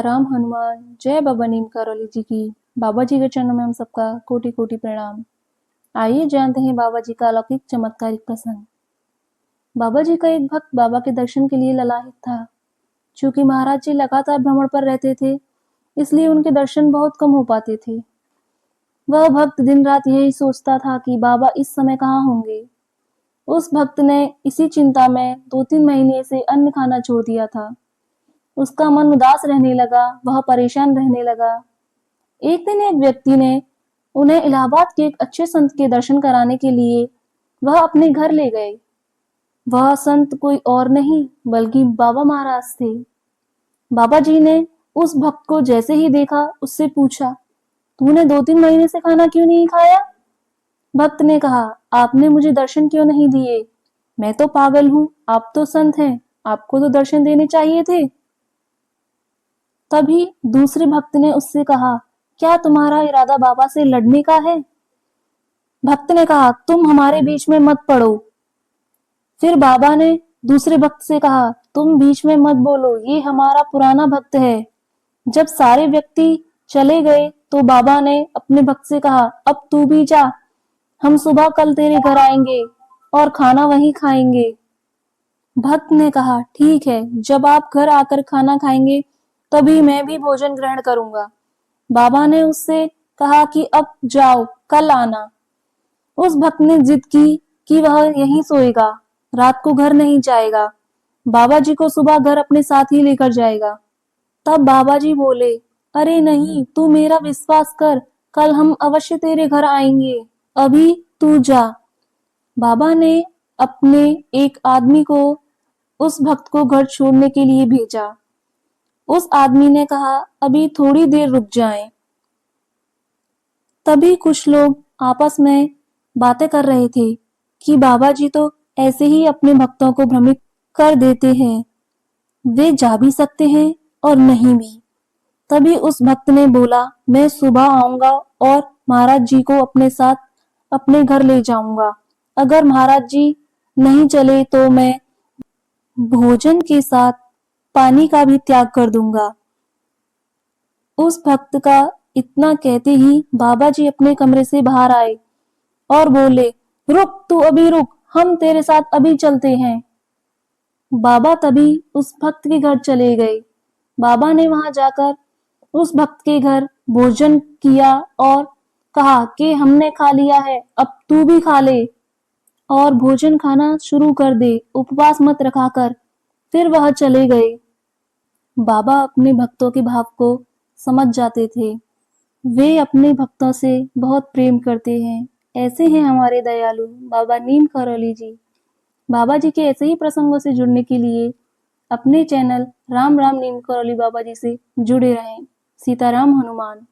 सीताराम हनुमान जय बाबा नीम करौली जी की। बाबा जी के चरणों में हम सबका कोटि कोटि प्रणाम। आइए जानते हैं बाबा जी का अलौकिक चमत्कारिक प्रसंग। बाबा जी का एक भक्त बाबा के दर्शन के लिए ललायत था। चूंकि महाराज जी लगातार भ्रमण पर रहते थे, इसलिए उनके दर्शन बहुत कम हो पाते थे। वह भक्त दिन रात यही सोचता था कि बाबा इस समय कहाँ होंगे। उस भक्त ने इसी चिंता में 2-3 महीने से अन्न खाना छोड़ दिया था। उसका मन उदास रहने लगा, वह परेशान रहने लगा। एक दिन एक व्यक्ति ने उन्हें इलाहाबाद के एक अच्छे संत के दर्शन कराने के लिए वह अपने घर ले गए। वह संत कोई और नहीं बल्कि बाबा महाराज थे। बाबा जी ने उस भक्त को जैसे ही देखा उससे पूछा, तूने 2-3 महीने से खाना क्यों नहीं खाया? भक्त ने कहा, आपने मुझे दर्शन क्यों नहीं दिए? मैं तो पागल हूँ, आप तो संत हैं, आपको तो दर्शन देने चाहिए थे। तभी दूसरे भक्त ने उससे कहा, क्या तुम्हारा इरादा बाबा से लड़ने का है? भक्त ने कहा, तुम हमारे बीच में मत पड़ो। फिर बाबा ने दूसरे भक्त से कहा, तुम बीच में मत बोलो, ये हमारा पुराना भक्त है। जब सारे व्यक्ति चले गए तो बाबा ने अपने भक्त से कहा, अब तू भी जा, हम सुबह कल तेरे घर आएंगे और खाना वहीं खाएंगे। भक्त ने कहा, ठीक है, जब आप घर आकर खाना खाएंगे तभी मैं भी भोजन ग्रहण करूंगा। बाबा ने उससे कहा कि अब जाओ, कल आना। उस भक्त ने जिद की कि वह यहीं सोएगा, रात को घर नहीं जाएगा। बाबा जी को सुबह घर अपने साथ ही लेकर जाएगा। तब बाबा जी बोले, अरे नहीं, तू मेरा विश्वास कर, कल हम अवश्य तेरे घर आएंगे, अभी तू जा। बाबा ने अपने एक आदमी को उस भक्त को घर छोड़ने के लिए भेजा। उस आदमी ने कहा, अभी थोड़ी देर रुक जाएं। तभी कुछ लोग आपस में बातें कर रहे थे कि बाबा जी तो ऐसे ही अपने भक्तों को भ्रमित कर देते हैं, वे जा भी सकते हैं और नहीं भी। तभी उस भक्त ने बोला, मैं सुबह आऊंगा और महाराज जी को अपने साथ अपने घर ले जाऊंगा। अगर महाराज जी नहीं चले तो मैं भोजन के साथ पानी का भी त्याग कर दूंगा। उस भक्त का इतना कहते ही बाबा जी अपने कमरे से बाहर आए और बोले, रुक, तू अभी रुक, हम तेरे साथ अभी चलते हैं। बाबा तभी उस भक्त के घर चले गए। बाबा ने वहां जाकर उस भक्त के घर भोजन किया और कहा कि हमने खा लिया है, अब तू भी खा ले और भोजन खाना शुरू कर दे, उपवास मत रखा कर। फिर वह चले गए। बाबा अपने भक्तों के भाव को समझ जाते थे। वे अपने भक्तों से बहुत प्रेम करते हैं। ऐसे हैं हमारे दयालु बाबा नीम करौली जी। बाबा जी के ऐसे ही प्रसंगों से जुड़ने के लिए अपने चैनल राम राम नीम करौली बाबा जी से जुड़े रहें। सीताराम हनुमान।